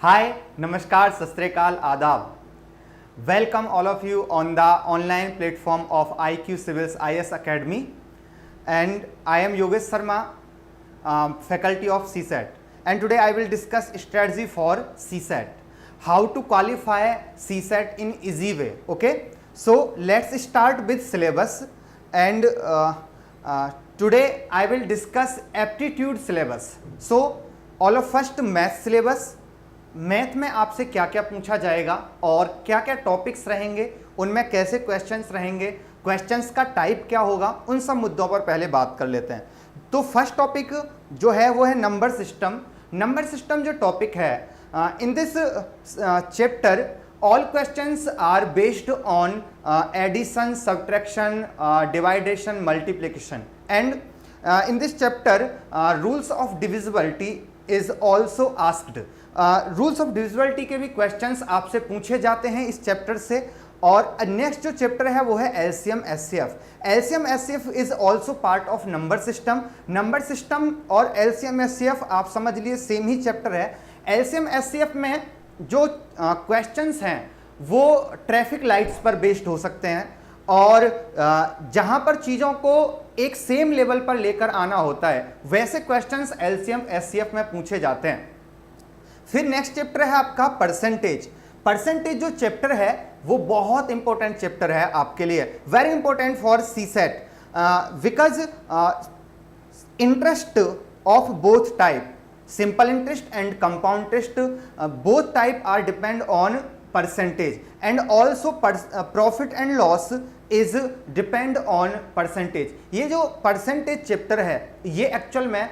Hi, Namaskar, Sat Sri Akal, Adab. Welcome all of you on the online platform of IQ Civils IS Academy, and I am Yogesh Sharma, faculty of CSET, and today I will discuss strategy for CSET, how to qualify CSET in easy way. Okay, so let's start with syllabus, and today I will discuss aptitude syllabus. So all of first math syllabus. Math में आपसे क्या क्या पूछा जाएगा और क्या क्या topics रहेंगे, उनमें कैसे क्वेश्चंस रहेंगे, क्वेश्चंस का टाइप क्या होगा, उन सब मुद्दों पर पहले बात कर लेते हैं। तो फर्स्ट टॉपिक जो है वो है नंबर सिस्टम। नंबर सिस्टम जो टॉपिक है, in this chapter all questions are based on addition, subtraction, divideation, multiplication, and in this chapter rules of divisibility is also asked. Rules of divisibility के भी questions आपसे पूछे जाते हैं इस chapter से। और नेक्स्ट जो चैप्टर है वो है LCM HCF. LCM HCF is also part of number system. Number system और एलसीएम एचसीएफ आप समझ लिए सेम ही चैप्टर है। एलसीएम एचसीएफ में जो क्वेश्चंस हैं वो ट्रैफिक लाइट्स पर बेस्ड हो सकते हैं, और जहां पर चीज़ों को एक सेम लेवल पर लेकर आना होता है वैसे क्वेश्चंस एलसीएम एचसीएफ में पूछे जाते हैं। फिर नेक्स्ट चैप्टर है आपका परसेंटेज। परसेंटेज जो चैप्टर है वो बहुत इंपॉर्टेंट चैप्टर है आपके लिए, very important for CSAT, because interest of both type, simple interest and compound interest, both type are depend on percentage, and also profit and loss is depend on percentage. ये जो percentage chapter है ये actual में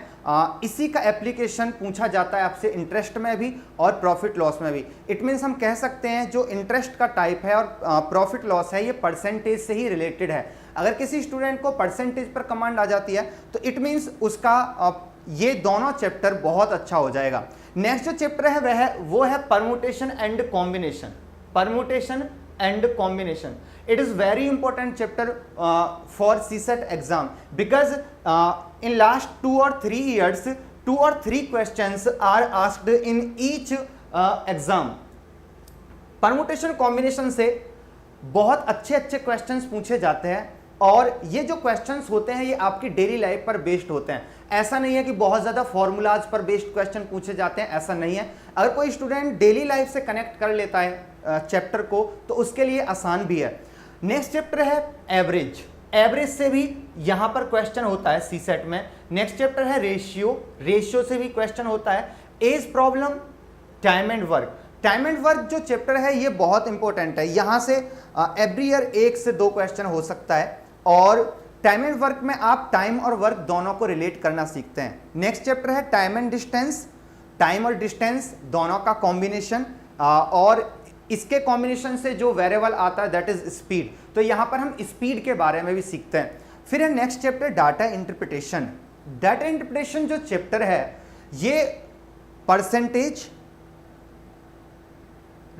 इसी का application पूछा जाता है आपसे इंटरेस्ट में भी और प्रॉफिट लॉस में भी। इट मीन्स हम कह सकते हैं जो इंटरेस्ट का टाइप है और प्रॉफिट लॉस है ये परसेंटेज से ही रिलेटेड है। अगर किसी स्टूडेंट को परसेंटेज पर कमांड आ जाती है तो इट मीन्स उसका ये दोनों चैप्टर बहुत अच्छा हो जाएगा। नेक्स्ट जो चैप्टर है वो है permutation and combination. Permutation and combination, it is very important chapter for CSET exam, because in last 2 or 3 years 2 or 3 questions are asked in each exam। Permutation combination से बहुत अच्छे अच्छे क्वेश्चंस पूछे जाते हैं, और ये जो क्वेश्चंस होते हैं ये आपकी डेली लाइफ पर बेस्ड होते हैं। ऐसा नहीं है कि बहुत ज़्यादा फॉर्मूलाज पर बेस्ड क्वेश्चन पूछे जाते हैं, ऐसा नहीं है। अगर कोई स्टूडेंट डेली लाइफ से कनेक्ट कर लेता है चैप्टर को तो उसके लिए आसान भी है। नेक्स्ट चैप्टर है एवरेज। एवरेज से भी यहाँ पर क्वेश्चन होता है सीसेट में। नेक्स्ट चैप्टर है रेशियो। रेशियो से भी क्वेश्चन होता है। Age problem, time and work. Time and work जो चैप्टर है ये बहुत इंपॉर्टेंट है। यहाँ से एवरी ईयर 1 से 2 क्वेश्चन हो सकता है, और टाइम एंड वर्क में आप टाइम और वर्क दोनों को रिलेट करना सीखते हैं। नेक्स्ट चैप्टर है टाइम एंड डिस्टेंस। टाइम और डिस्टेंस दोनों का कॉम्बिनेशन, और इसके कॉम्बिनेशन से जो वेरिएबल आता है दैट इज स्पीड। तो यहाँ पर हम स्पीड के बारे में भी सीखते हैं। फिर है next chapter data interpretation. Data interpretation जो चैप्टर है ये परसेंटेज,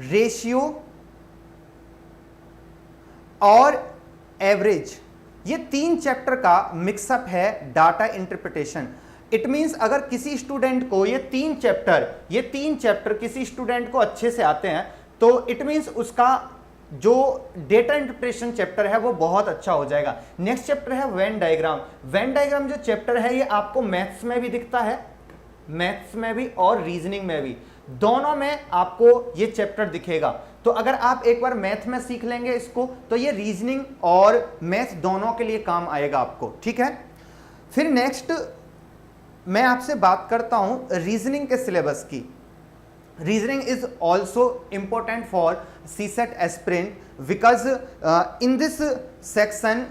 रेशियो और एवरेज, ये 3 चैप्टर का मिक्सअप है डाटा इंटरप्रिटेशन। इट मीन्स अगर किसी स्टूडेंट को ये तीन चैप्टर किसी स्टूडेंट को अच्छे से आते हैं तो इट मीन्स उसका जो डेटा इंटरप्रिटेशन चैप्टर है वो बहुत अच्छा हो जाएगा। नेक्स्ट चैप्टर है वेन डायग्राम। वेन डायग्राम जो चैप्टर है ये आपको मैथ्स में भी दिखता है, मैथ्स में भी और रीजनिंग में भी, दोनों में आपको ये चैप्टर दिखेगा। तो अगर आप एक बार मैथ में सीख लेंगे इसको तो ये रीजनिंग और मैथ दोनों के लिए काम आएगा आपको, ठीक है। फिर नेक्स्ट मैं आपसे बात करता हूं रीजनिंग के सिलेबस की। Reasoning is also important for CSAT aspirant, because in this section,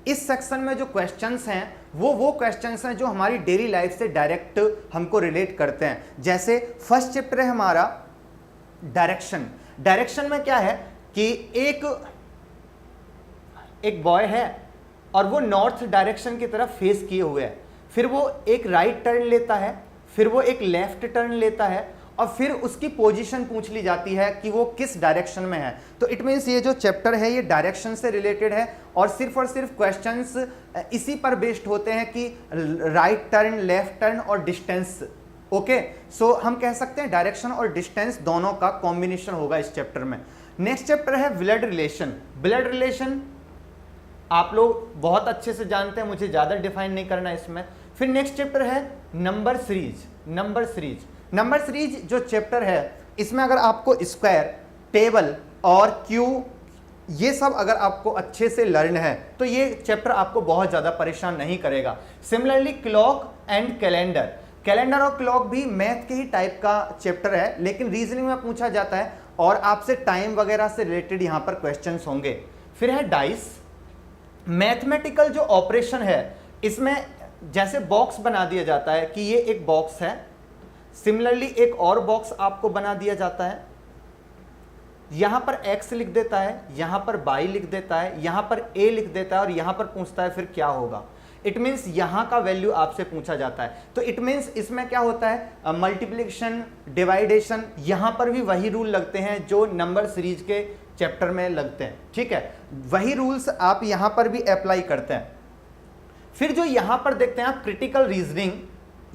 इस सेक्शन में जो क्वेश्चंस हैं वो क्वेश्चंस हैं जो हमारी डेली लाइफ से डायरेक्ट हमको रिलेट करते हैं। जैसे फर्स्ट चैप्टर है हमारा डायरेक्शन। डायरेक्शन में क्या है कि एक बॉय है और वो नॉर्थ डायरेक्शन की तरफ फेस किए हुए है, फिर वो एक राइट टर्न लेता है, फिर वो एक लेफ्ट टर्न लेता है, और फिर उसकी पोजीशन पूछ ली जाती है कि वो किस डायरेक्शन में है। तो इट मीन्स ये जो चैप्टर है ये डायरेक्शन से रिलेटेड है, और सिर्फ क्वेश्चंस इसी पर बेस्ड होते हैं कि राइट टर्न, लेफ्ट टर्न और डिस्टेंस, ओके, सो हम कह सकते हैं डायरेक्शन और डिस्टेंस दोनों का कॉम्बिनेशन होगा इस चैप्टर में। नेक्स्ट चैप्टर है ब्लड रिलेशन। ब्लड रिलेशन आप लोग बहुत अच्छे से जानते हैं, मुझे ज़्यादा डिफाइन नहीं करना इसमें। फिर नेक्स्ट चैप्टर है number series. Number series, number series जो चैप्टर है इसमें अगर आपको स्क्वायर, टेबल और क्यू ये सब अगर आपको अच्छे से लर्न है तो ये चैप्टर आपको बहुत ज़्यादा परेशान नहीं करेगा। Similarly clock and calendar, calendar और क्लॉक भी मैथ के ही टाइप का चैप्टर है, लेकिन रीजनिंग में पूछा जाता है और आपसे टाइम वगैरह से रिलेटेड यहाँ पर क्वेश्चंस होंगे। फिर है डाइस। मैथमेटिकल जो ऑपरेशन है इसमें जैसे बॉक्स बना दिया जाता है कि ये एक बॉक्स है, सिमिलरली एक और बॉक्स आपको बना दिया जाता है, यहां पर x लिख देता है, यहां पर y लिख देता है, यहां पर a लिख देता है और यहां पर पूछता है फिर क्या होगा। इट मीन्स यहां का वैल्यू आपसे पूछा जाता है। तो इट मीन्स इसमें क्या होता है, मल्टीप्लिकेशन, डिवाइडेशन, यहां पर भी वही रूल लगते हैं जो नंबर सीरीज के चैप्टर में लगते हैं। ठीक है, वही रूल्स आप यहां पर भी अप्लाई करते हैं। फिर जो यहां पर देखते हैं आप क्रिटिकल रीजनिंग,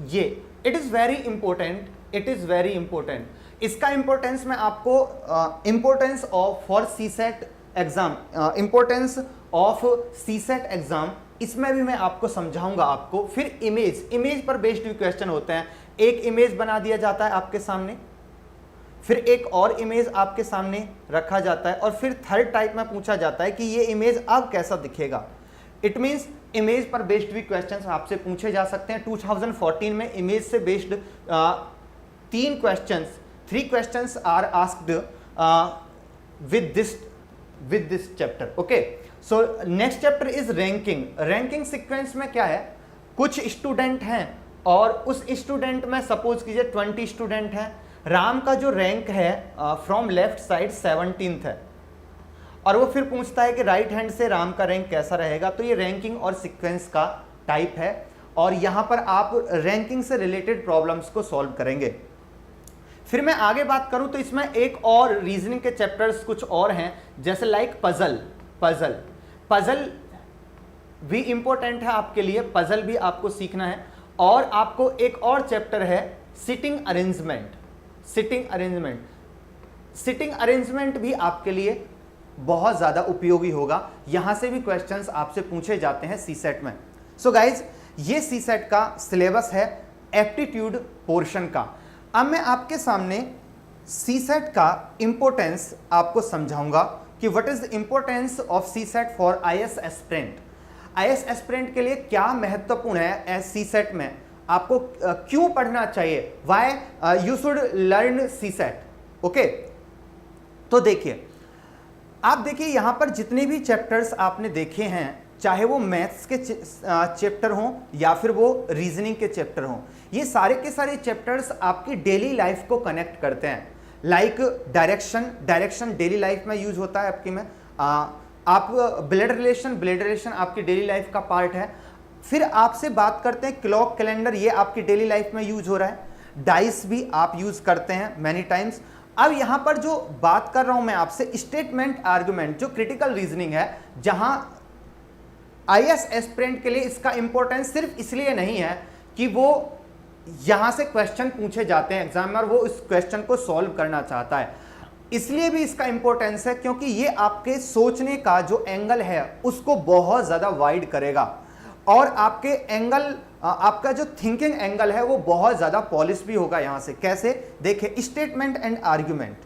ये it is very important, it is very important. इसका इंपॉर्टेंस मैं आपको importance of for CSAT exam, importance of CSAT exam, इसमें भी मैं आपको समझाऊंगा आपको। फिर इमेज, इमेज पर बेस्ड भी क्वेश्चन होते हैं। एक इमेज बना दिया जाता है आपके सामने, फिर एक और इमेज आपके सामने रखा जाता है और फिर थर्ड टाइप में पूछा जाता है कि ये इमेज अब कैसा दिखेगा। इट मीन्स इमेज पर बेस्ड भी क्वेश्चंस आपसे पूछे जा सकते हैं। 2014 में इमेज से based 3 questions are asked with this chapter. Okay, so next chapter is ranking. Ranking sequence में क्या है, कुछ स्टूडेंट हैं और उस स्टूडेंट में सपोज कीजिए 20 स्टूडेंट हैं। राम का जो रैंक है फ्रॉम लेफ्ट साइड 17th है और वो फिर पूछता है कि राइट हैंड से राम का रैंक कैसा रहेगा। तो ये रैंकिंग और सीक्वेंस का टाइप है और यहां पर आप रैंकिंग से रिलेटेड प्रॉब्लम्स को सॉल्व करेंगे। फिर मैं आगे बात करूं तो इसमें एक और रीजनिंग के चैप्टर्स कुछ और हैं, जैसे लाइक पजल। पजल भी इंपॉर्टेंट है आपके लिए, पजल भी आपको सीखना है। और आपको एक और चैप्टर है सिटिंग अरेंजमेंट। सिटिंग अरेंजमेंट भी आपके लिए बहुत ज़्यादा उपयोगी होगा, यहां से भी क्वेश्चंस आपसे पूछे जाते हैं सीसेट में। सो गाइज, ये सीसेट का सिलेबस है एप्टीट्यूड पोर्शन का। अब मैं आपके सामने सीसेट का इंपॉर्टेंस आपको समझाऊंगा कि what is the importance of CSAT for IAS aspirant. IAS aspirant के लिए क्या महत्वपूर्ण है सीसेट में, आपको क्यों पढ़ना चाहिए, why you should learn CSAT. Okay, तो देखिए, आप देखिए यहां पर जितने भी चैप्टर्स आपने देखे हैं, चाहे वो मैथ्स के चैप्टर हों या फिर वो रीजनिंग के चैप्टर हों, ये सारे के सारे चैप्टर्स आपकी डेली लाइफ को कनेक्ट करते हैं। लाइक डायरेक्शन डेली लाइफ में यूज होता है आपकी में। आप ब्लड रिलेशन आपकी डेली लाइफ का पार्ट है। फिर आपसे बात करते हैं क्लॉक, कैलेंडर, ये आपकी डेली लाइफ में यूज हो रहा है। डाइस भी आप यूज करते हैं मैनी टाइम्स। अब यहां पर जो बात कर रहा हूं मैं आपसे, स्टेटमेंट आर्गुमेंट, जो क्रिटिकल रीजनिंग है, जहां आईएएस एस्पिरेंट के लिए इसका इंपॉर्टेंस सिर्फ इसलिए नहीं है कि वो यहां से क्वेश्चन पूछे जाते हैं, एग्जामिनर वो इस क्वेश्चन को सॉल्व करना चाहता है, इसलिए भी इसका इंपॉर्टेंस है क्योंकि ये आपके सोचने का जो एंगल है उसको बहुत ज्यादा वाइड करेगा और आपके एंगल, आपका जो थिंकिंग एंगल है वो बहुत ज्यादा पॉलिश भी होगा। यहां से कैसे, देखिए, स्टेटमेंट एंड आर्गुमेंट।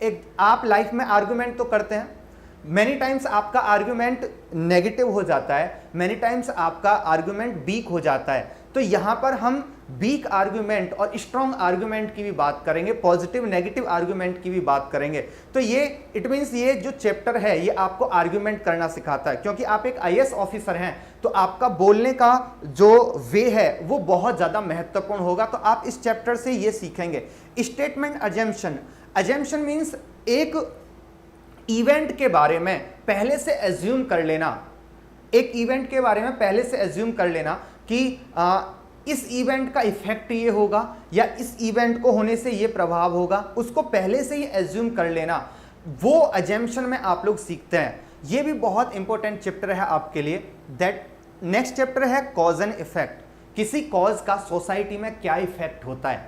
एक आप लाइफ में आर्गुमेंट तो करते हैं, मेनी टाइम्स आपका आर्गुमेंट नेगेटिव हो जाता है, मेनी टाइम्स आपका आर्गुमेंट वीक हो जाता है। तो यहां पर हम वीक आर्गुमेंट और स्ट्रॉन्ग आर्गुमेंट की भी बात करेंगे, पॉजिटिव नेगेटिव आर्गुमेंट की भी बात करेंगे। तो ये इट मीन्स ये जो चैप्टर है ये आपको आर्गुमेंट करना सिखाता है, क्योंकि आप एक आईएएस ऑफिसर हैं तो आपका बोलने का जो वे है वो बहुत ज़्यादा महत्वपूर्ण होगा। तो आप इस चैप्टर से ये सीखेंगे। स्टेटमेंट अजम्पशन मीन्स एक इवेंट के बारे में पहले से एज्यूम कर लेना, एक इवेंट के बारे में पहले से एज्यूम कर लेना कि इस इवेंट का इफेक्ट ये होगा या इस इवेंट को होने से ये प्रभाव होगा, उसको पहले से ही एज्यूम कर लेना, वो अजम्पशन में आप लोग सीखते हैं। ये भी बहुत इंपॉर्टेंट चैप्टर है आपके लिए। दैट नेक्स्ट चैप्टर है कॉज एंड इफेक्ट। किसी कॉज का सोसाइटी में क्या इफेक्ट होता है,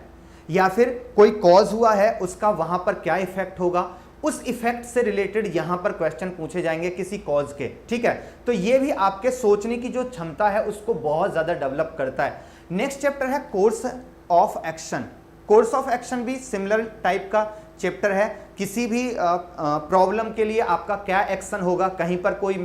या फिर कोई कॉज हुआ है उसका वहां पर क्या इफेक्ट होगा, उस इफेक्ट से रिलेटेड यहां पर क्वेश्चन पूछे जाएंगे किसी कॉज के। ठीक है, तो ये भी आपके सोचने की जो क्षमता है उसको बहुत ज्यादा डेवलप करता है। नेक्स्ट चैप्टर है course of action. Course of action भी सिमिलर टाइप का चैप्टर है। किसी भी प्रॉब्लम के लिए आपका क्या एक्शन होगा, कहीं पर कोई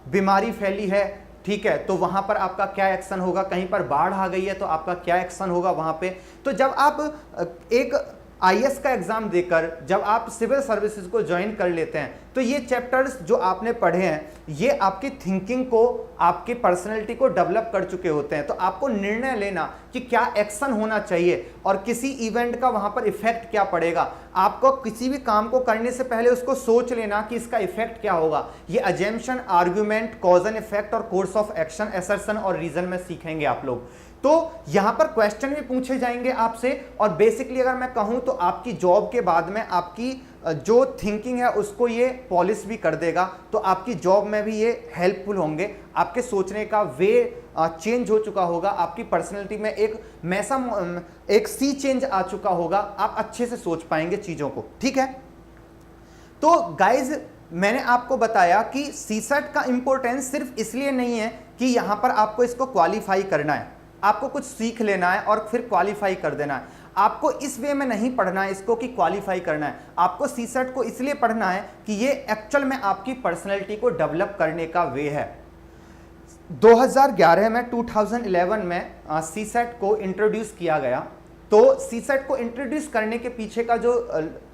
बीमारी फैली है, ठीक है, तो वहां पर आपका क्या एक्शन होगा, कहीं पर बाढ़ आ गई है तो आपका क्या एक्शन होगा वहां पे। तो जब आप एक आईएएस का एग्जाम देकर जब आप सिविल सर्विसेज को ज्वाइन कर लेते हैं तो ये चैप्टर्स जो आपने पढ़े हैं ये आपकी थिंकिंग को, आपकी पर्सनैलिटी को डेवलप कर चुके होते हैं। तो आपको निर्णय लेना कि क्या एक्शन होना चाहिए और किसी इवेंट का वहां पर इफेक्ट क्या पड़ेगा, आपको किसी भी काम को करने से पहले उसको सोच लेना कि इसका इफेक्ट क्या होगा। ये assumption, argument, cause and effect और कोर्स ऑफ एक्शन, असर्शन और रीजन में सीखेंगे आप लोग। तो यहां पर क्वेश्चन भी पूछे जाएंगे आपसे, और बेसिकली अगर मैं कहूं तो आपकी जॉब के बाद में आपकी जो थिंकिंग है उसको ये पॉलिश भी कर देगा। तो आपकी जॉब में भी ये हेल्पफुल होंगे, आपके सोचने का वे चेंज हो चुका होगा, आपकी पर्सनैलिटी में एक सी चेंज आ चुका होगा, आप अच्छे से सोच पाएंगे चीजों को। ठीक है, तो गाइज मैंने आपको बताया कि सीसेट का इंपॉर्टेंस सिर्फ इसलिए नहीं है कि यहां पर आपको इसको क्वालिफाई करना है, आपको कुछ सीख लेना है और फिर क्वालिफाई कर देना है। आपको इस वे में नहीं पढ़ना है इसको कि क्वालिफाई करना है, आपको सीसेट को इसलिए पढ़ना है कि ये एक्चुअल में आपकी पर्सनैलिटी को डेवलप करने का वे है। 2011 में 2011 में सीसेट को इंट्रोड्यूस किया गया। तो सीसेट को इंट्रोड्यूस करने के पीछे का जो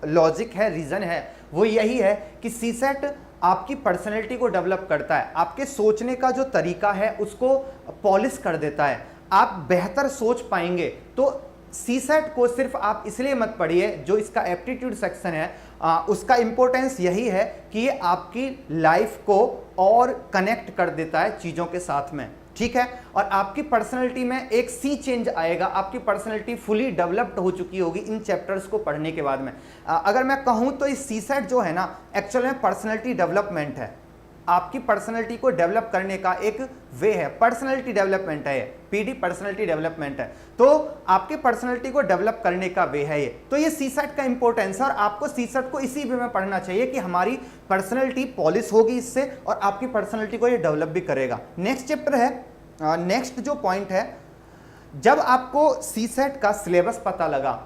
लॉजिक है, रीजन है, वो यही है कि सीसेट आपकी पर्सनैलिटी को डेवलप करता है, आपके सोचने का जो तरीका है उसको पॉलिश कर देता है, आप बेहतर सोच पाएंगे। तो सीसेट को सिर्फ आप इसलिए मत पढ़िए, जो इसका एप्टीट्यूड सेक्शन है उसका इंपॉर्टेंस यही है कि ये आपकी लाइफ को और कनेक्ट कर देता है चीज़ों के साथ में। ठीक है, और आपकी पर्सनैलिटी में एक सी चेंज आएगा, आपकी पर्सनैलिटी फुली डेवलप्ड हो चुकी होगी इन चैप्टर्स को पढ़ने के बाद में। अगर मैं कहूं तो इस सीसेट जो है ना एक्चुअल में पर्सनैलिटी डेवलपमेंट है, आपकी पर्सनैलिटी को डेवलप करने का एक वे है, पर्सनैलिटी डेवलपमेंट है, पीडी पर्सनैलिटी डेवलपमेंट है। तो आपके पर्सनैलिटी को डेवलप करने का वे है ये। तो ये सीसेट का इंपॉर्टेंस है और आपको सीसेट को इसी वे में पढ़ना चाहिए कि हमारी पर्सनैलिटी पॉलिश होगी इससे और आपकी पर्सनैलिटी को ये डेवलप भी करेगा। नेक्स्ट चैप्टर है, नेक्स्ट जो पॉइंट है, जब आपको सीसेट का सिलेबस पता लगा,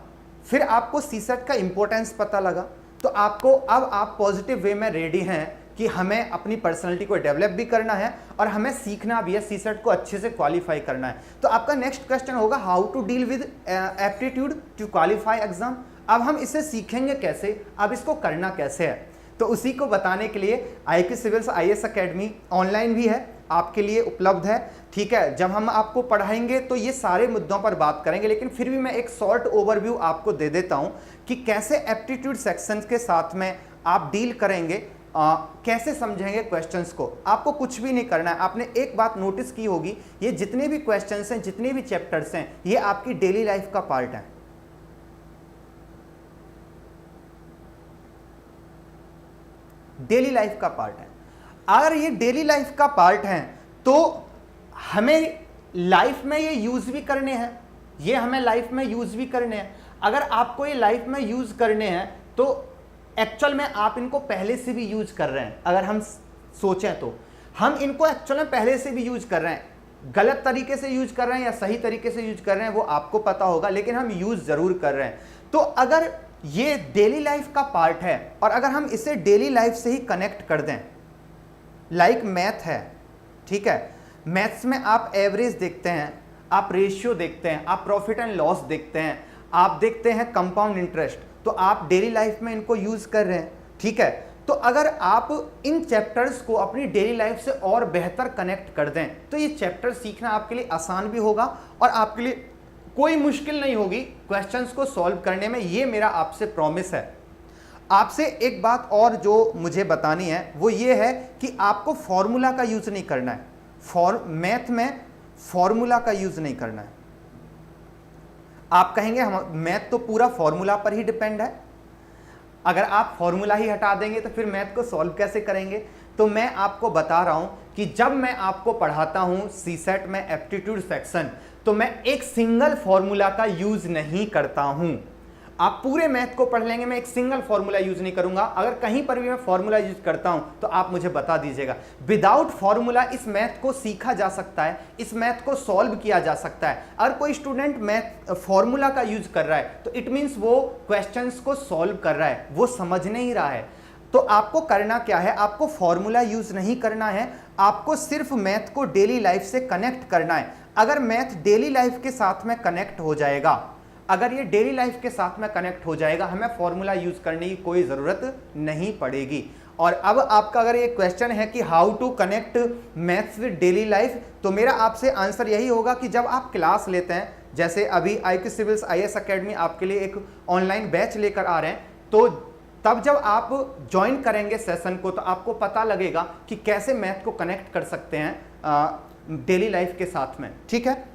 फिर आपको सीसेट का इंपॉर्टेंस पता लगा, तो आपको अब आप पॉजिटिव वे में रेडी हैं कि हमें अपनी पर्सनैलिटी को डेवलप भी करना है और हमें सीखना भी है, सीसेट को अच्छे से क्वालिफाई करना है। तो आपका नेक्स्ट क्वेश्चन होगा how to deal with aptitude to qualify exam. अब हम इसे सीखेंगे कैसे, अब इसको करना कैसे है, तो उसी को बताने के लिए IQ civils IAS academy online भी है, आपके लिए उपलब्ध है। ठीक है, जब हम आपको पढ़ाएंगे तो ये सारे मुद्दों पर बात करेंगे, लेकिन फिर भी मैं एक शॉर्ट ओवरव्यू आपको दे देता हूं कि कैसे एप्टीट्यूड सेक्शंस के साथ में आप डील करेंगे, कैसे समझेंगे क्वेश्चंस को। आपको कुछ भी नहीं करना है, आपने एक बात नोटिस की होगी, ये जितने भी क्वेश्चंस हैं, जितने भी चैप्टर्स हैं, ये आपकी डेली लाइफ का पार्ट है। डेली लाइफ का पार्ट है। अगर ये डेली लाइफ का पार्ट है तो हमें लाइफ में ये यूज भी करने हैं, ये हमें लाइफ में यूज भी करने हैं। अगर आपको ये लाइफ में यूज करने हैं तो एक्चुअल में आप इनको पहले से भी यूज कर रहे हैं। अगर हम सोचें तो हम इनको एक्चुअल में पहले से भी यूज कर रहे हैं, गलत तरीके से यूज कर रहे हैं या सही तरीके से यूज कर रहे हैं वो आपको पता होगा, लेकिन हम यूज जरूर कर रहे हैं। तो अगर ये डेली लाइफ का पार्ट है और अगर हम इसे डेली लाइफ से ही कनेक्ट कर दें, लाइक मैथ है, ठीक है, मैथ्स में आप एवरेज देखते हैं, आप रेशियो देखते हैं, आप प्रॉफिट एंड लॉस देखते हैं, आप देखते हैं कंपाउंड इंटरेस्ट, तो आप डेली लाइफ में इनको यूज कर रहे हैं। ठीक है, तो अगर आप इन चैप्टर्स को अपनी डेली लाइफ से और बेहतर कनेक्ट कर दें तो ये चैप्टर सीखना आपके लिए आसान भी होगा और आपके लिए कोई मुश्किल नहीं होगी क्वेश्चंस को सॉल्व करने में, ये मेरा आपसे प्रॉमिस है। आपसे एक बात और जो मुझे बतानी है वो ये है कि आपको फॉर्मूला का यूज नहीं करना है, मैथ में फॉर्मूला का यूज नहीं करना है। आप कहेंगे हम मैथ तो पूरा फॉर्मूला पर ही डिपेंड है, अगर आप फॉर्मूला ही हटा देंगे तो फिर मैथ को सॉल्व कैसे करेंगे। तो मैं आपको बता रहा हूं कि जब मैं आपको पढ़ाता हूं सीसेट में एप्टीट्यूड सेक्शन, तो मैं एक सिंगल फॉर्मूला का यूज नहीं करता हूं। आप पूरे मैथ को पढ़ लेंगे, मैं एक सिंगल फॉर्मूला यूज नहीं करूंगा। अगर कहीं पर भी मैं फॉर्मूला यूज करता हूं तो आप मुझे बता दीजिएगा। विदाउट फॉर्मूला इस मैथ को सीखा जा सकता है, इस मैथ को सॉल्व किया जा सकता है। अगर कोई स्टूडेंट मैथ फॉर्मूला का यूज कर रहा है तो इट मींस वो क्वेश्चंस को सॉल्व कर रहा है, वो समझ नहीं रहा है। तो आपको करना क्या है, आपको फॉर्मूला यूज नहीं करना है, आपको सिर्फ मैथ को डेली लाइफ से कनेक्ट करना है। अगर मैथ डेली लाइफ के साथ में कनेक्ट हो जाएगा, अगर ये डेली लाइफ के साथ में कनेक्ट हो जाएगा, हमें फॉर्मूला यूज करने की कोई जरूरत नहीं पड़ेगी। और अब आपका अगर ये क्वेश्चन है कि how to connect maths with daily life, तो मेरा आपसे आंसर यही होगा कि जब आप क्लास लेते हैं, जैसे अभी IQ सिविल्स IAS अकेडमी आपके लिए एक ऑनलाइन बैच लेकर आ रहे हैं, तो तब जब आप ज्वाइन करेंगे सेशन को तो आपको पता लगेगा कि कैसे मैथ को कनेक्ट कर सकते हैं डेली लाइफ के साथ में। ठीक है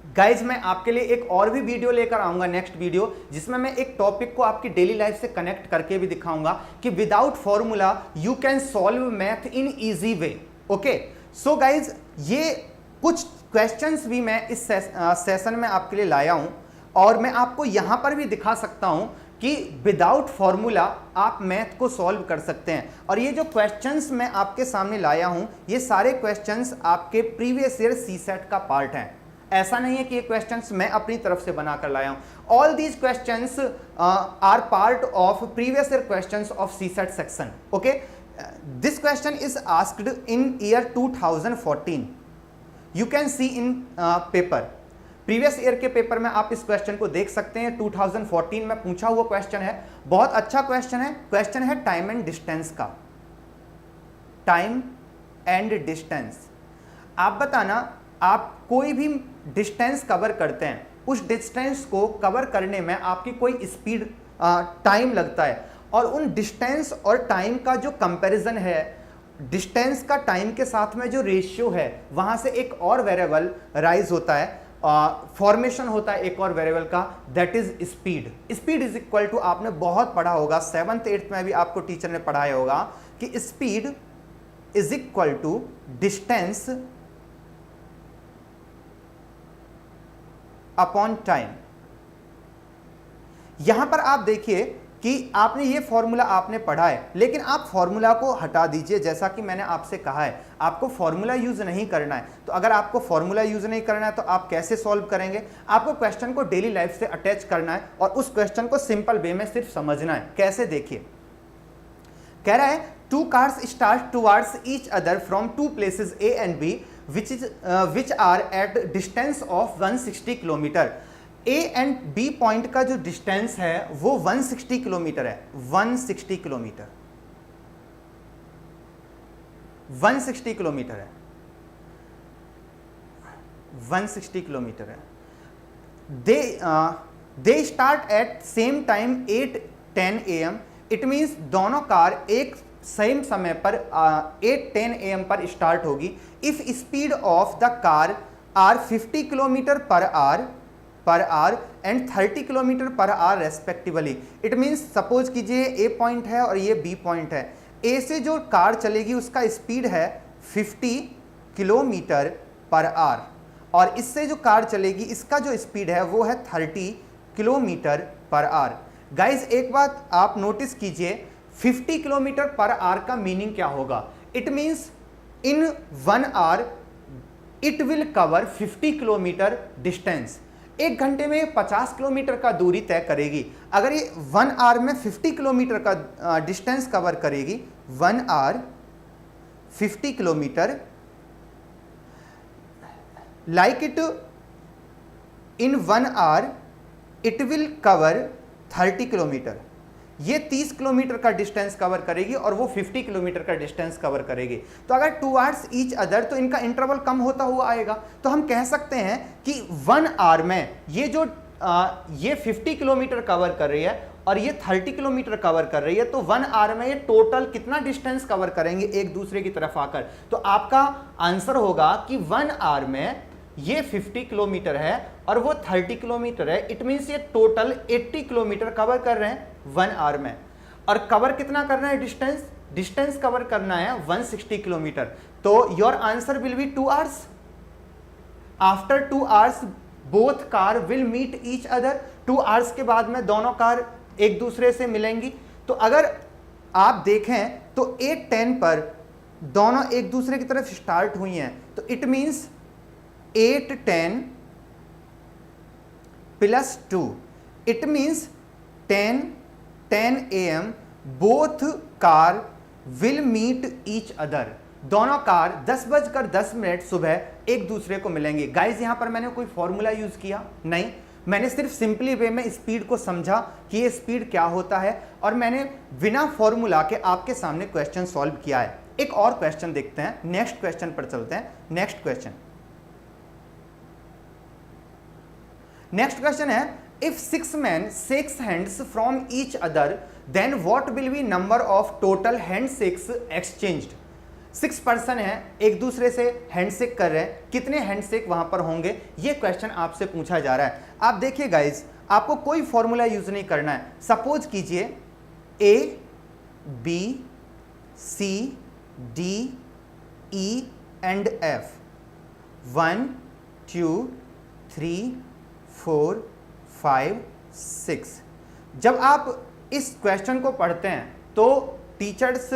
गाइज, मैं आपके लिए एक और भी वीडियो लेकर आऊंगा, नेक्स्ट वीडियो, जिसमें मैं एक टॉपिक को आपकी डेली लाइफ से कनेक्ट करके भी दिखाऊंगा कि without formula you can solve math in easy way. Okay, so guys, ये कुछ क्वेश्चंस भी मैं इस सेशन में आपके लिए लाया हूं और मैं आपको यहां पर भी दिखा सकता हूं कि विदाउट फॉर्मूला आप मैथ को सॉल्व कर सकते हैं। और ये जो क्वेश्चंस मैं आपके सामने लाया हूं, ये सारे क्वेश्चंस आपके प्रीवियस ईयर सीसेट का पार्ट हैं। ऐसा नहीं है कि ये क्वेश्चंस मैं अपनी तरफ से बनाकर लाया हूं। All these questions are part of previous year questions of CSAT section. Okay, this question is asked in year 2014। You can see in paper, previous year के पेपर में आप इस क्वेश्चन को देख सकते हैं। 2014 में पूछा हुआ क्वेश्चन है, बहुत अच्छा क्वेश्चन है। क्वेश्चन है टाइम एंड डिस्टेंस का, टाइम एंड डिस्टेंस। आप बताना, आप कोई भी डिस्टेंस कवर करते हैं, उस डिस्टेंस को कवर करने में आपकी कोई स्पीड टाइम लगता है, और उन डिस्टेंस और टाइम का जो कंपैरिजन है, डिस्टेंस का टाइम के साथ में जो रेशियो है, वहां से एक और वेरिएबल राइज होता है, फॉर्मेशन होता है एक और वेरिएबल का, that is speed. Speed is equal to, आपने बहुत पढ़ा होगा 7th 8th में भी आपको टीचर ने पढ़ाया होगा कि speed is equal to distance upon time. यहां पर आप देखिए कि आपने ये फॉर्मूला आपने पढ़ा है, लेकिन आप फॉर्मूला को हटा दीजिए। जैसा कि मैंने आपसे कहा है, आपको फॉर्मूला यूज नहीं करना है। तो अगर आपको फॉर्मूला यूज नहीं करना है तो आप कैसे सॉल्व करेंगे? आपको क्वेश्चन को डेली लाइफ से अटैच करना है और उस क्वेश्चन को सिंपल वे में सिर्फ समझना है। कैसे, देखिए, कह रहा है two cars start towards each other from two places A and B which are at distance of 160 kilometre. A and B point का जो डिस्टेंस है वो 160 किलोमीटर है। 160 किलोमीटर, 160 किलोमीटर है, 160 किलोमीटर है। They start at same time 8:10 AM। It means दोनों car एक same समय पर 8:10 AM पर स्टार्ट होगी। If speed of the car are 50 kilometre per hour and 30 kilometre per hour respectively. It means suppose कीजिए A point है और ये बी पॉइंट है। ए से जो कार चलेगी उसका स्पीड है 50 किलोमीटर पर आवर, और इससे जो कार चलेगी इसका जो स्पीड है वो है 30 किलोमीटर पर आवर। गाइज, एक बात आप नोटिस कीजिए, 50 किलोमीटर पर आवर का मीनिंग क्या होगा? It means in 1 hour it will cover 50 kilometre distance. एक घंटे में 50 किलोमीटर का दूरी तय करेगी। अगर ये 1 आवर में 50 किलोमीटर का डिस्टेंस कवर करेगी, 1 hour 50 kilometre, like it in 1 hour it will cover 30 kilometre. ये 30 किलोमीटर का डिस्टेंस कवर करेगी और वो 50 किलोमीटर का डिस्टेंस कवर करेगी। तो अगर टुवर्ड्स ईच अदर, तो इनका इंटरवल कम होता हुआ आएगा। तो हम कह सकते हैं कि 1 आवर में ये जो ये 50 किलोमीटर कवर कर रही है और ये 30 किलोमीटर कवर कर रही है, तो 1 आवर में ये टोटल कितना डिस्टेंस कवर करेंगे एक दूसरे की तरफ आकर? तो आपका आंसर होगा कि 1 आवर में ये 50 किलोमीटर है और वो 30 किलोमीटर है। इट मीन्स ये टोटल 80 किलोमीटर कवर कर रहे हैं 1 आवर में। और कवर कितना कर रहे हैं डिस्टेंस? डिस्टेंस कवर करना है 160 किलोमीटर, तो your answer will be 2 hours. After 2 hours both car will meet each other. 2 hours के बाद में दोनों कार एक दूसरे से मिलेंगी। तो अगर आप देखें तो 8:10 पर दोनों एक दूसरे की तरफ स्टार्ट हुई हैं, तो it means 8:10 plus 2, it means 10 AM both car will meet each other. दोनों कार 10:10 सुबह एक दूसरे को मिलेंगे। गाइस यहां पर मैंने कोई फॉर्मूला यूज किया नहीं, मैंने सिर्फ सिंपली वे में स्पीड को समझा कि ये स्पीड क्या होता है, और मैंने बिना फॉर्मूला के आपके सामने क्वेश्चन सॉल्व किया है। एक और क्वेश्चन देखते हैं, नेक्स्ट क्वेश्चन पर चलते हैं। नेक्स्ट क्वेश्चन है, if 6 men shakes hands from each other, then what will be number of total handshakes exchanged? 6 person है, एक दूसरे से हैंडशेक कर रहे हैं, कितने हैंडशेक वहां पर होंगे, ये क्वेश्चन आपसे पूछा जा रहा है। आप देखिए गाइज, आपको कोई फॉर्मूला यूज नहीं करना है। सपोज कीजिए A, B, C, D, E and F, 1 2 3 4 5 6। जब आप इस क्वेश्चन को पढ़ते हैं तो टीचर्स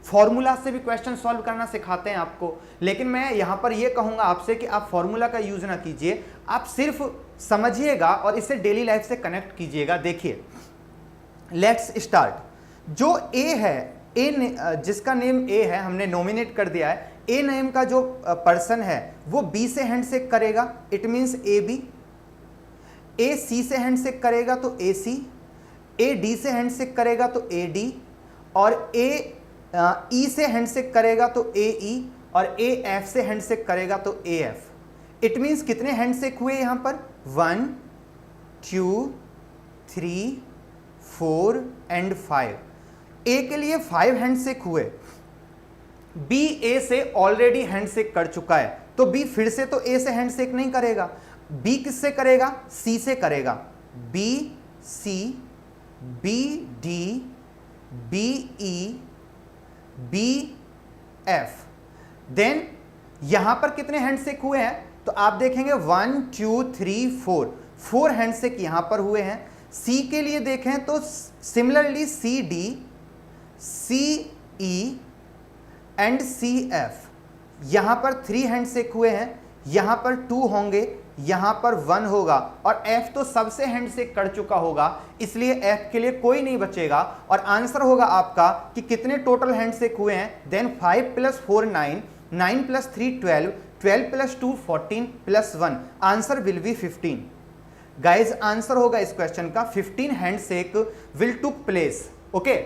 फॉर्मूला से भी क्वेश्चन सॉल्व करना सिखाते हैं आपको, लेकिन मैं यहां पर यह कहूंगा आपसे कि आप फॉर्मूला का यूज ना कीजिए, आप सिर्फ समझिएगा और इसे डेली लाइफ से कनेक्ट कीजिएगा। देखिए लेट्स स्टार्ट। जो ए है, जिसका नेम ए है, हमने नॉमिनेट कर दिया है। ए नेम का जो पर्सन है वो बी से हैंडशेक करेगा, इट मींस ए बी। ए सी से हैंडशेक करेगा तो ए सी, ए डी से हैंडशेक करेगा तो ए डी, और ए ई से हैंडशेक करेगा तो ए ई, और ए एफ से हैंडशेक करेगा तो ए एफ। इट मींस कितने हैंडशेक हुए यहां पर, 1 2 3 4 एंड 5। ए के लिए 5 हैंडशेक हुए। बी ए से ऑलरेडी हैंडशेक कर चुका है, तो बी फिर से तो ए से हैंडशेक नहीं करेगा। बी किससे करेगा, सी से करेगा। B C, B D, B E, B F. Then यहां पर कितने हैंडशेक हुए हैं, तो आप देखेंगे 1 2 3 4 हैंडशेक यहां पर हुए हैं। सी के लिए देखें तो similarly C D, C E and C F, यहां पर 3 हैंडशेक हुए हैं, यहां पर 2 होंगे, यहां पर 1 होगा, और F तो सबसे हैंडशेक कर चुका होगा, इसलिए F के लिए कोई नहीं बचेगा। और आंसर होगा आपका कि कितने टोटल हैंडशेक हुए हैं। Then 5 + 4 9, 9 + 3 12, 12 + 2 14 + 1, answer will B 15। Guys answer होगा इस क्वेश्चन का 15 handshake will took place. Okay,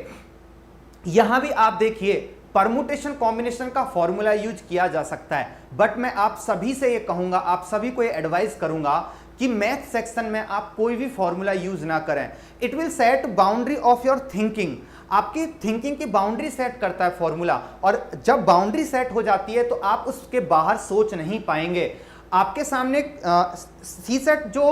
यहां भी आप देखिए परमुटेशन कॉम्बिनेशन का फॉर्मूला यूज किया जा सकता है, बट मैं आप सभी से ये कहूंगा, आप सभी को ये एडवाइस करूंगा कि मैथ सेक्शन में आप कोई भी फॉर्मूला यूज ना करें। It will set boundary of your thinking, आपकी थिंकिंग की बाउंड्री सेट करता है फॉर्मूला, और जब बाउंड्री सेट हो जाती है तो आप उसके बाहर सोच नहीं पाएंगे। आपके सामने सी सेट जो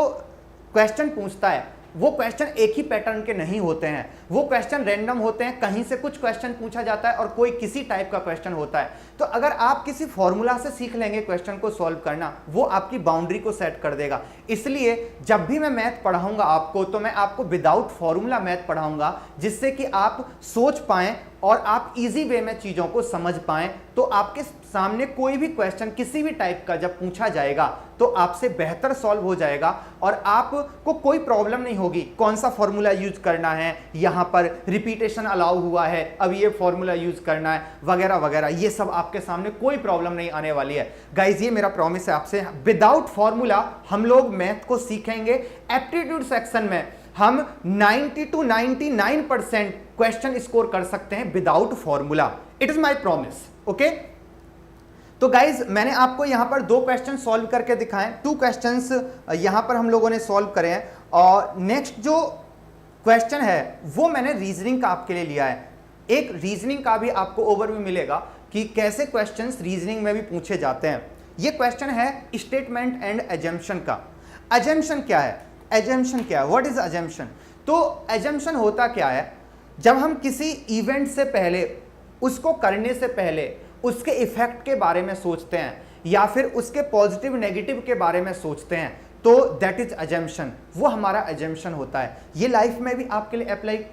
क्वेश्चन पूछता है वो क्वेश्चन एक ही पैटर्न के नहीं होते हैं, वो क्वेश्चन रैंडम होते हैं, कहीं से कुछ क्वेश्चन पूछा जाता है और कोई किसी टाइप का क्वेश्चन होता है। तो अगर आप किसी फॉर्मूला से सीख लेंगे क्वेश्चन को सॉल्व करना, वो आपकी बाउंड्री को सेट कर देगा। इसलिए जब भी मैं मैथ पढ़ाऊंगा आपको, तो मैं आपको विदाउट फॉर्मूला मैथ पढ़ाऊंगा, जिससे कि आप सोच पाएं और आप इजी वे में चीजों को समझ पाएं। तो आपके सामने कोई भी क्वेश्चन किसी भी टाइप का जब पूछा जाएगा तो आपसे बेहतर सॉल्व हो जाएगा और आपको कोई प्रॉब्लम नहीं होगी कौन सा फॉर्मूला यूज करना है, यहां पर रिपीटेशन अलाउ हुआ है, अब ये फॉर्मूला यूज करना है, वगैरह वगैरह। ये सब आपके सामने कोई प्रॉब्लम नहीं आने वाली है। गाइज ये मेरा प्रॉमिस है आपसे, विदाउट फॉर्मूला हम लोग मैथ को सीखेंगे। एप्टीट्यूड सेक्शन में हम 90 to 99% क्वेश्चन स्कोर कर सकते हैं without formula. It is my promise. Okay, तो गाइज मैंने आपको यहां पर 2 क्वेश्चन सॉल्व करके दिखाएं, 2 क्वेश्चंस यहां पर हम लोगों ने सॉल्व करे हैं। और नेक्स्ट जो क्वेश्चन है वो मैंने रीजनिंग का आपके लिए लिया है। एक रीजनिंग का भी आपको ओवरव्यू मिलेगा कि कैसे क्वेश्चंस रीजनिंग में भी पूछे जाते हैं। ये क्वेश्चन है स्टेटमेंट एंड अजम्पशन का। अजम्पशन क्या है, एजम्पशन क्या है, व्हाट इज अजम्पशन? तो एजम्पशन होता क्या है, जब हम किसी इवेंट से पहले, उसको करने से पहले उसके इफेक्ट के बारे में सोचते हैं या फिर उसके पॉजिटिव नेगेटिव के बारे में सोचते हैं, तो दैट इज अजम्पशन, वो हमारा अजम्पशन होता है। ये लाइफ में भी आपके लिए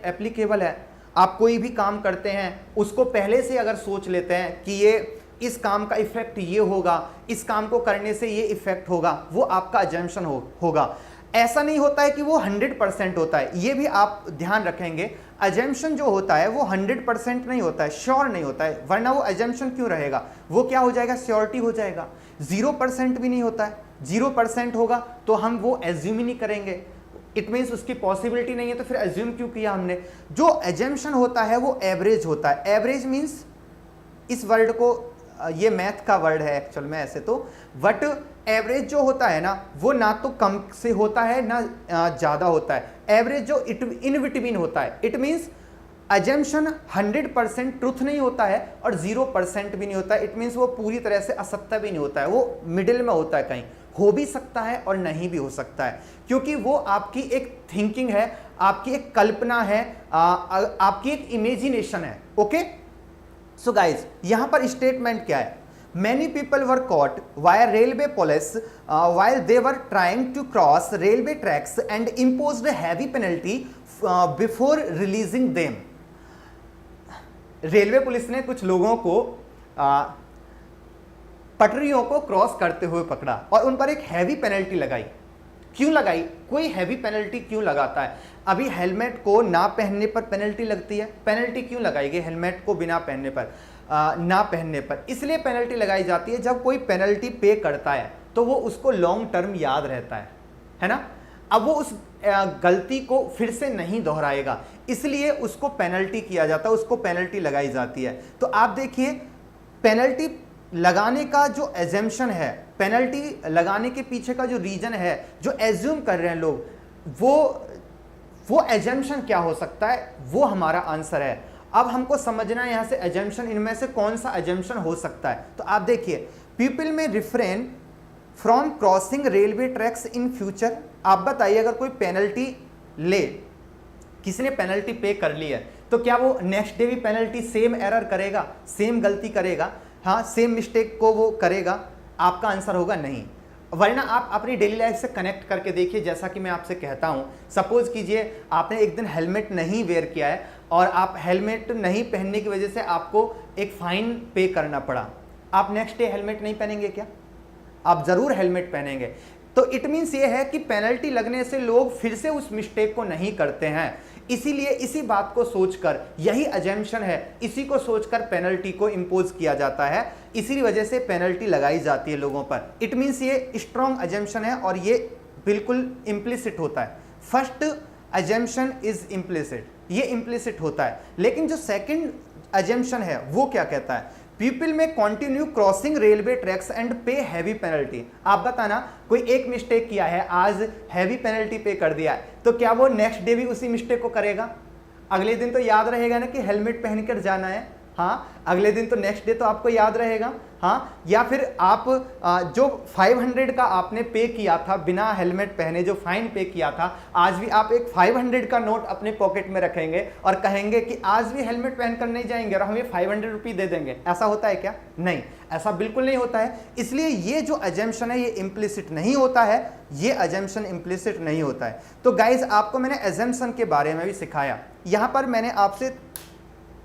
एप्लीकेबल है। आप कोई भी काम करते हैं, उसको पहले से अगर सोच लेते हैं कि ये इस काम का इफेक्ट ये होगा, इस काम को करने से ये इफेक्ट होगा, वो आपका अजम्पशन होगा। ऐसा नहीं होता है कि वो 100% होता है, ये भी आप ध्यान रखेंगे। अजम्पशन जो होता है वो 100% नहीं होता है, श्योर नहीं होता है, वरना वो अजम्पशन क्यों रहेगा, वो क्या हो जाएगा, श्योरिटी हो जाएगा। 0% भी नहीं होता है, 0% होगा तो हम वो एज्यूम ही नहीं करेंगे, इट मीन्स उसकी पॉसिबिलिटी नहीं है, तो फिर एज्यूम क्यों किया हमने। जो अजम्पशन होता है वो एवरेज होता है। एवरेज मीन्स, इस वर्ड को, ये मैथ का वर्ड है एक्चुअल में ऐसे तो, बट एवरेज जो होता है ना, वो ना तो कम से होता है ना ज़्यादा होता है। एवरेज जो इन बिटवीन होता है, इट मीन्स अजम्पशन 100% ट्रुथ नहीं होता है और 0% भी नहीं होता है। इट मीन्स वो पूरी तरह से असत्य भी नहीं होता है, वो मिडिल में होता है, कहीं हो भी सकता है और नहीं भी हो सकता है, क्योंकि वो आपकी एक थिंकिंग है, आपकी एक कल्पना है, आपकी एक इमेजिनेशन है। ओके, सो गाइज, यहां पर स्टेटमेंट क्या है, many people were caught via railway police while they were trying to cross railway tracks and imposed a heavy penalty before releasing them। Railway police ने कुछ लोगों को पटरियों को क्रॉस करते हुए पकड़ा और उन पर एक हैवी पेनल्टी लगाई। क्यों लगाई, कोई हैवी पेनल्टी क्यों लगाता है? अभी हेलमेट को ना पहनने पर पेनल्टी लगती है, पेनल्टी क्यों लगाएगी हेलमेट को बिना पहनने पर, ना पहनने पर? इसलिए पेनल्टी लगाई जाती है, जब कोई पेनल्टी पे करता है तो वो उसको लॉन्ग टर्म याद रहता है ना। अब वो उस गलती को फिर से नहीं दोहराएगा, इसलिए उसको पेनल्टी किया जाता है, उसको पेनल्टी लगाई जाती है। तो आप देखिए, पेनल्टी लगाने का जो एजम्पशन है, पेनल्टी लगाने के पीछे का जो रीजन है, जो एज्यूम कर रहे हैं लोग, वो एजम्पशन क्या हो सकता है, वो हमारा आंसर है। अब हमको समझना है यहां से एजम्पशन, इनमें से कौन सा एजम्पशन हो सकता है। तो आप देखिए, पीपल में refrain from crossing railway tracks in future. आप बताइए, अगर कोई पेनल्टी ले, किसी ने पेनल्टी पे कर ली है, तो क्या वो नेक्स्ट डे भी पेनल्टी सेम एरर करेगा, सेम गलती करेगा, हाँ सेम मिस्टेक को वो करेगा? आपका आंसर होगा नहीं। वरना आप अपनी डेली लाइफ से कनेक्ट करके देखिए, जैसा कि मैं आपसे कहता हूं, सपोज कीजिए आपने एक दिन हेलमेट नहीं वेयर किया है और आप हेलमेट नहीं पहनने की वजह से आपको एक फाइन पे करना पड़ा, आप नेक्स्ट डे हेलमेट नहीं पहनेंगे क्या? आप जरूर हेलमेट पहनेंगे। तो इट मीन्स ये है कि पेनल्टी लगने से लोग फिर से उस मिस्टेक को नहीं करते हैं, इसीलिए इसी बात को सोचकर, यही अजम्पशन है, इसी को सोचकर पेनल्टी को इंपोज किया जाता है, इसी वजह से पेनल्टी लगाई जाती है लोगों पर। इट मीन्स ये स्ट्रॉन्ग अजम्पशन है और ये बिल्कुल इम्प्लिसिट होता है। फर्स्ट अजम्पशन इज इम्प्लिसिट, ये इम्प्लिसिट होता है। लेकिन जो सेकंड अजम्पशन है वो क्या कहता है, पीपल में continue crossing railway tracks and पे हैवी पेनल्टी। आप बताना, कोई एक मिस्टेक किया है, आज हैवी पेनल्टी पे कर दिया है, तो क्या वो नेक्स्ट डे भी उसी मिस्टेक को करेगा? अगले दिन तो याद रहेगा ना कि हेलमेट पहनकर जाना है, हाँ अगले दिन तो नेक्स्ट डे तो आपको याद रहेगा, हाँ। या फिर आप जो 500 का आपने पे किया था बिना हेलमेट पहने, जो फाइन पे किया था, आज भी आप एक 500 का नोट अपने पॉकेट में रखेंगे और कहेंगे कि आज भी हेलमेट पहनकर नहीं जाएंगे और हमें 500 रुपये दे देंगे। ऐसा होता है क्या? नहीं, ऐसा बिल्कुल नहीं होता है। इसलिए ये जो अजम्पशन है ये इम्प्लिसिट नहीं होता है, ये अजम्पशन इम्प्लिसिट नहीं होता है। तो गाइज, आपको मैंने अजम्पशन के बारे में भी सिखाया। यहां पर मैंने आपसे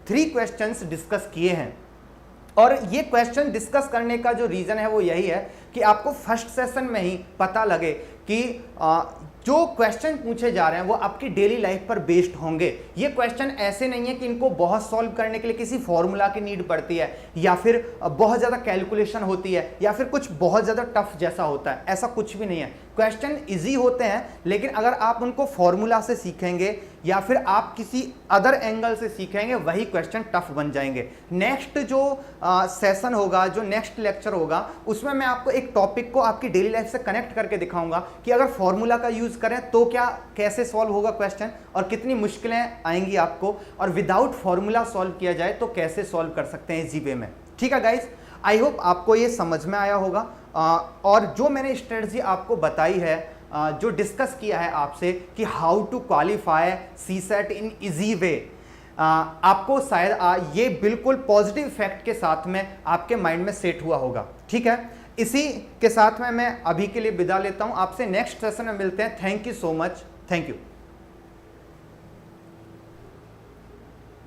3 क्वेश्चंस डिस्कस किए हैं और ये क्वेश्चन डिस्कस करने का जो रीज़न है वो यही है कि आपको फर्स्ट सेशन में ही पता लगे कि जो क्वेश्चन पूछे जा रहे हैं वो आपकी डेली लाइफ पर बेस्ड होंगे। ये क्वेश्चन ऐसे नहीं है कि इनको बहुत सॉल्व करने के लिए किसी फॉर्मूला की नीड पड़ती है या फिर बहुत ज़्यादा कैलकुलेशन होती है या फिर कुछ बहुत ज़्यादा टफ जैसा होता है, ऐसा कुछ भी नहीं है। क्वेश्चन इजी होते हैं, लेकिन अगर आप उनको फॉर्मूला से सीखेंगे या फिर आप किसी अदर एंगल से सीखेंगे, वही क्वेश्चन टफ बन जाएंगे। नेक्स्ट जो सेशन होगा, जो नेक्स्ट लेक्चर होगा, उसमें मैं आपको एक टॉपिक को आपकी डेली लाइफ से कनेक्ट करके दिखाऊंगा कि अगर फॉर्मूला का यूज करें तो क्या, कैसे सॉल्व होगा क्वेश्चन और कितनी मुश्किलें आएंगी आपको, और विदाउट फॉर्मूला सॉल्व किया जाए तो कैसे सॉल्व कर सकते हैं इजी वे में। ठीक है गाइस, आई होप आपको ये समझ में आया होगा। और जो मैंने स्ट्रेटजी आपको बताई है, जो डिस्कस किया है आपसे कि how to qualify CSAT in easy way, आपको शायद ये बिल्कुल पॉजिटिव इफेक्ट के साथ में आपके माइंड में सेट हुआ होगा। ठीक है, इसी के साथ में मैं अभी के लिए विदा लेता हूं, आपसे नेक्स्ट सेशन में मिलते हैं। Thank you so much, thank you.